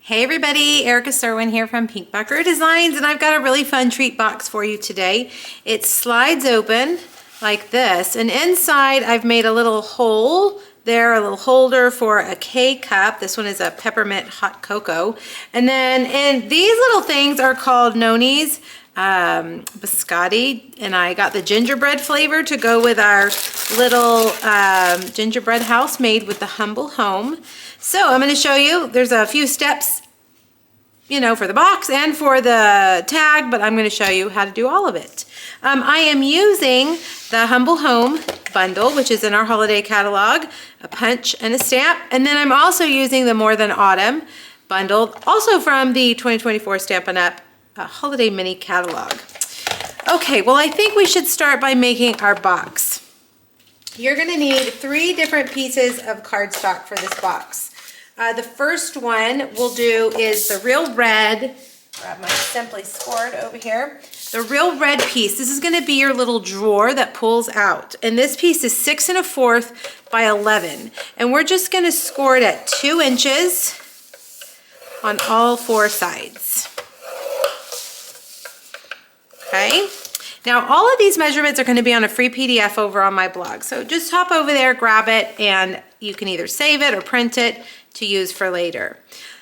Hey everybody, Erica Serwin here from Pink Buckaroo Designs, and I've got a really fun treat box for you today. It slides open like this, and inside I've made a little hole there, a little holder for a K-cup. This one is a peppermint hot cocoa. And then these little things are called Noni's Biscotti, and I got the gingerbread flavor to go with our little gingerbread house made with the humble home. So I'm going to show you, there's a few steps, you know, for the box and for the tag, but I'm going to show you how to do all of it. I am using the Humble Home bundle, which is in our holiday catalog, a punch and a stamp, and then I'm also using the More Than Autumn bundle, also from the 2024 Stampin' Up! Holiday mini catalog. Okay, well I think we should start by making our box. You're going to need 3 different pieces of cardstock for this box. The first one we'll do is the real red, grab my Simply Scored over here, the real red piece. This is going to be your little drawer that pulls out, and this piece is 6 1/4 by 11, and we're just going to score it at 2 inches on all 4 sides. Okay, now all of these measurements are going to be on a free PDF over on my blog, so just hop over there, grab it, and you can either save it or print it to use for later.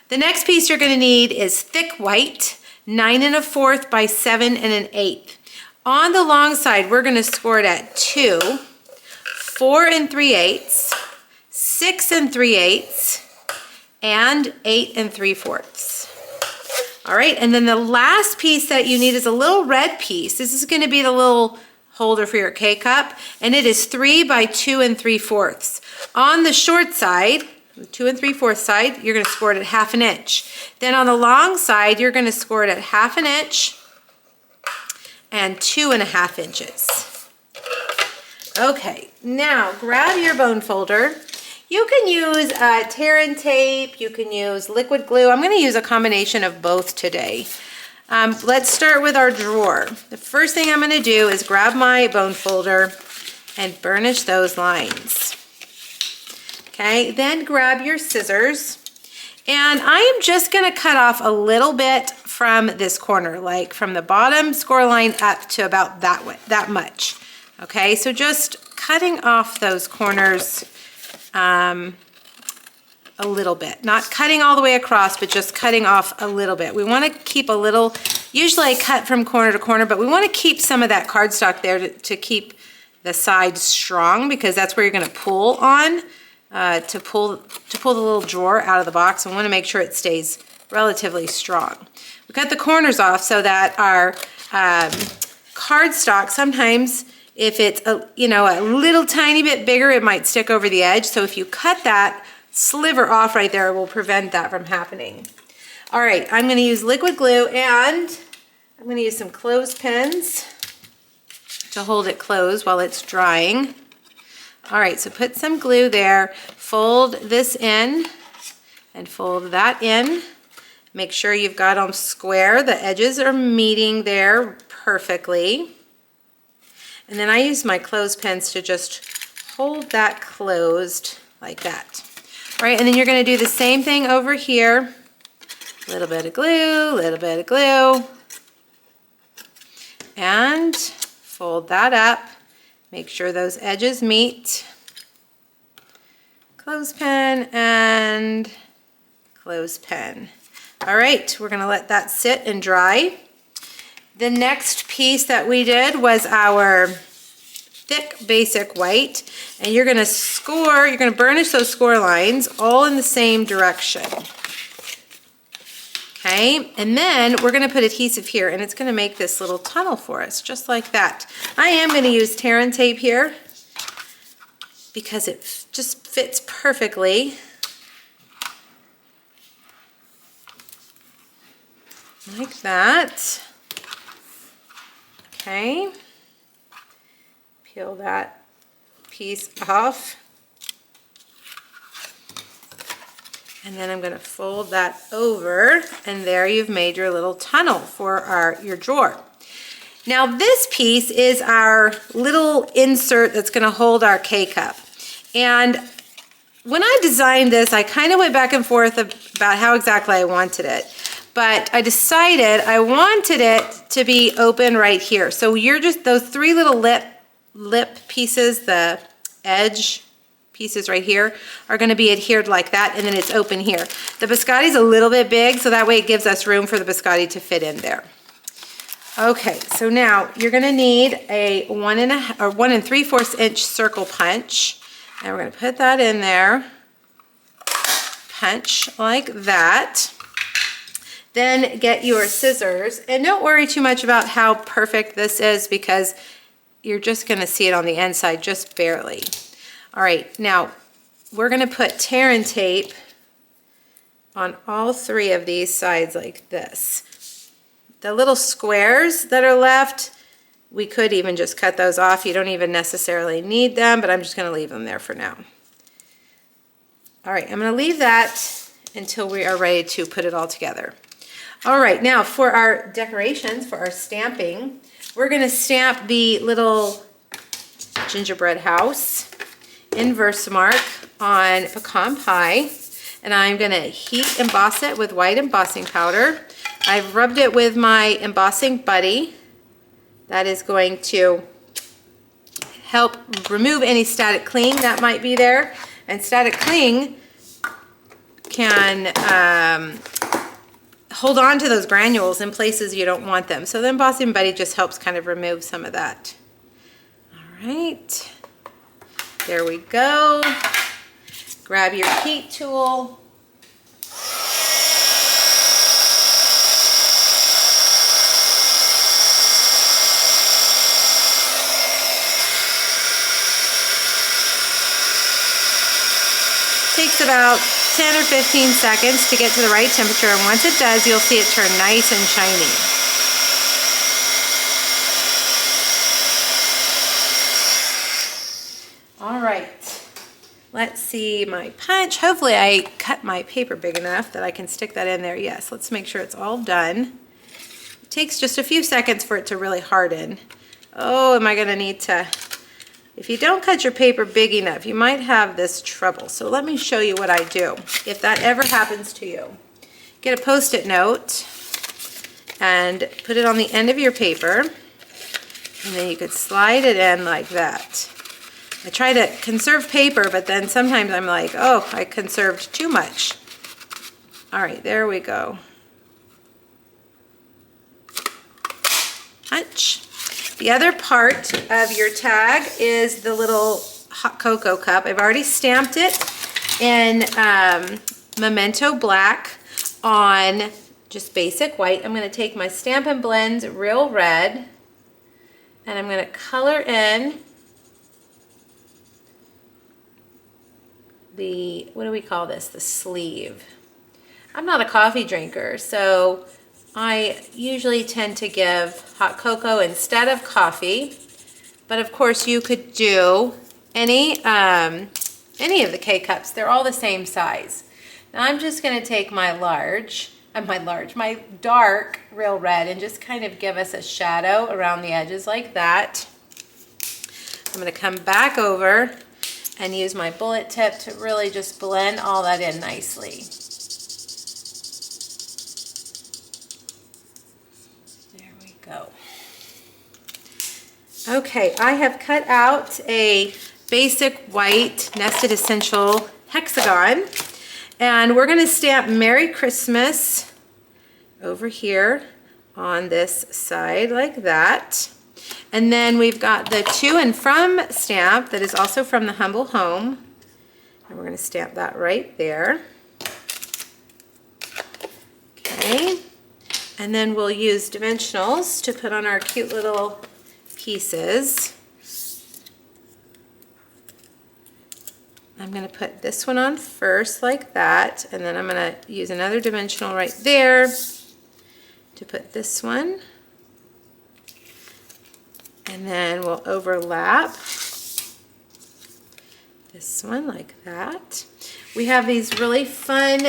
The next piece you're going to need is thick white, 9 1/4 by 7 1/8. On the long side, we're going to score it at 2, 4 3/8, 6 3/8, and 8 3/4. All right, and then the last piece that you need is a little red piece. This is going to be the little holder for your K-cup, and it is 3 by 2 3/4. On the short side, the 2 3/4 side, you're going to score it at 1/2 inch. Then on the long side, you're going to score it at 1/2 inch and 2 1/2 inches. Okay, now grab your bone folder. You can use tear and tape, you can use liquid glue. I'm going to use a combination of both today. Let's start with our drawer. The first thing I'm going to do is grab my bone folder and burnish those lines. Okay, then grab your scissors, and I am just going to cut off a little bit from this corner, like from the bottom score line up to about that much. Okay, so just cutting off those corners a little bit, not cutting all the way across, but just cutting off a little bit. We want to keep a little, usually I cut from corner to corner, but we want to keep some of that cardstock there to keep the sides strong, because that's where you're going to pull on to pull the little drawer out of the box. And we want to make sure it stays relatively strong. We cut the corners off so that our cardstock, sometimes if it's a little tiny bit bigger, it might stick over the edge. So if you cut that sliver off right there, it will prevent that from happening. All right, I'm going to use liquid glue, and I'm going to use some clothespins to hold it closed while it's drying. All right, so put some glue there, fold this in and fold that in. Make sure you've got them square. The edges are meeting there perfectly. And then I use my clothespins to just hold that closed like that. All right, and then you're going to do the same thing over here. A little bit of glue, a little bit of glue. And fold that up. Make sure those edges meet. Clothespin and clothespin. All right, we're going to let that sit and dry. The next piece that we did was our thick basic white, and you're going to burnish those score lines all in the same direction. Okay, and then we're going to put adhesive here, and it's going to make this little tunnel for us, just like that. I am going to use tear and tape here because it just fits perfectly. Like that. Okay, peel that piece off. And then I'm going to fold that over, and there you've made your little tunnel for your drawer. Now this piece is our little insert that's going to hold our K-cup. And when I designed this, I kind of went back and forth about how exactly I wanted it. But I decided I wanted it to be open right here. So you're just, those three little lip pieces, the edge pieces right here, are gonna be adhered like that, and then it's open here. The Biscotti's a little bit big, so that way it gives us room for the Biscotti to fit in there. Okay, so now you're gonna need a 1 3/4 inch circle punch. And we're gonna put that in there. Punch like that. Then get your scissors, and don't worry too much about how perfect this is because you're just gonna see it on the inside just barely. All right, now we're gonna put tear and tape on all three of these sides like this. The little squares that are left, we could even just cut those off. You don't even necessarily need them, but I'm just gonna leave them there for now. All right, I'm gonna leave that until we are ready to put it all together. All right, now for our decorations, for our stamping, we're gonna stamp the little gingerbread house in Versamark on pecan pie, and I'm gonna heat emboss it with white embossing powder. I've rubbed it with my embossing buddy. That is going to help remove any static cling that might be there, and static cling can hold on to those granules in places you don't want them. So the embossing buddy just helps kind of remove some of that. All right, there we go. Grab your heat tool. Takes about 10 or 15 seconds to get to the right temperature, and once it does, you'll see it turn nice and shiny. All right, let's see my punch. Hopefully I cut my paper big enough that I can stick that in there. Yes, let's make sure it's all done. It takes just a few seconds for it to really harden. Oh, am I gonna need to... If you don't cut your paper big enough, you might have this trouble. So let me show you what I do. If that ever happens to you, get a Post-it note and put it on the end of your paper, and then you could slide it in like that. I try to conserve paper, but then sometimes I'm like, oh, I conserved too much. All right, there we go. Punch. The other part of your tag is the little hot cocoa cup. I've already stamped it in Memento Black on just basic white. I'm going to take my Stampin' Blends Real Red, and I'm going to color in the, what do we call this? The sleeve. I'm not a coffee drinker, so I usually tend to give hot cocoa instead of coffee, but of course you could do any of the K-cups. They're all the same size. Now I'm just going to take my dark Real Red and just kind of give us a shadow around the edges like that. I'm going to come back over and use my bullet tip to really just blend all that in nicely. Go. Okay, I have cut out a basic white nested essential hexagon, and we're going to stamp Merry Christmas over here on this side like that. And then we've got the To and From stamp that is also from the Humble Home, and we're going to stamp that right there. Okay. And then we'll use dimensionals to put on our cute little pieces. I'm going to put this one on first like that, and then I'm going to use another dimensional right there to put this one. And then we'll overlap this one like that. We have these really fun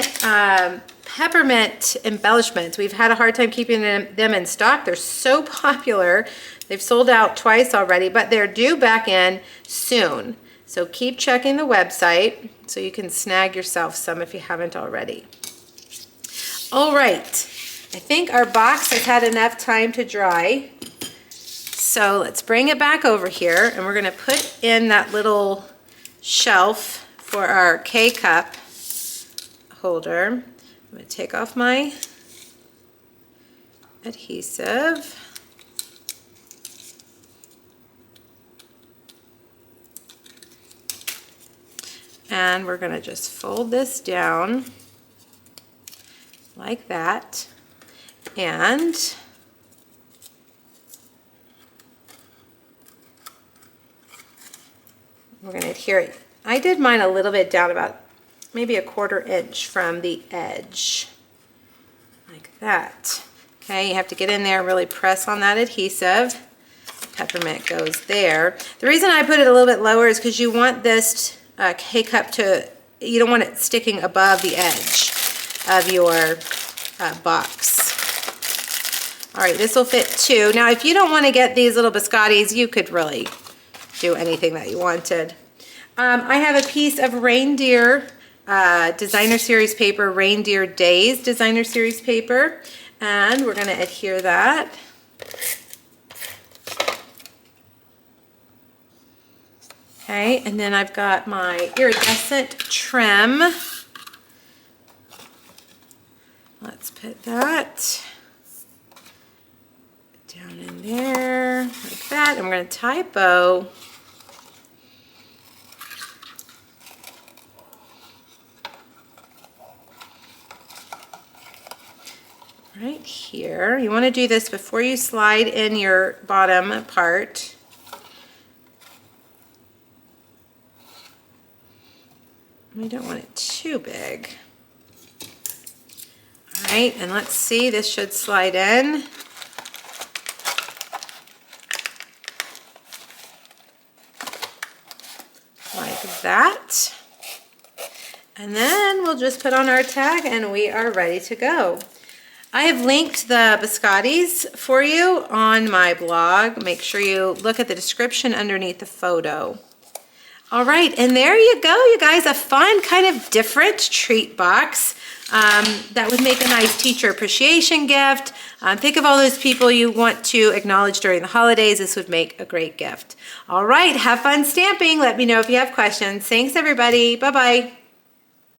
peppermint embellishments. We've had a hard time keeping them in stock. They're so popular. They've sold out twice already, but they're due back in soon. So keep checking the website so you can snag yourself some if you haven't already. All right, I think our box has had enough time to dry. So let's bring it back over here, and we're gonna put in that little shelf for our K-cup holder. I'm gonna take off my adhesive. And we're gonna just fold this down like that. And we're gonna adhere it. I did mine a little bit down, about maybe 1/4 inch from the edge, like that. Okay, you have to get in there and really press on that adhesive. Peppermint goes there. The reason I put it a little bit lower is because you want this K-cup to, you don't want it sticking above the edge of your box. All right, this will fit 2. Now, if you don't want to get these little biscottis, you could really do anything that you wanted. I have a piece of reindeer designer series paper, Reindeer Days designer series paper, and we're going to adhere that. Okay, and then I've got my iridescent trim. Let's put that down in there like that. And we're going to tie a bow. Right here. You want to do this before you slide in your bottom part. We don't want it too big. All right, and let's see, this should slide in. Like that. And then we'll just put on our tag and we are ready to go. I have linked the biscottis for you on my blog. Make sure you look at the description underneath the photo. All right, and there you go, you guys, a fun kind of different treat box that would make a nice teacher appreciation gift. Think of all those people you want to acknowledge during the holidays. This would make a great gift. All right, have fun stamping. Let me know if you have questions. Thanks, everybody. Bye-bye.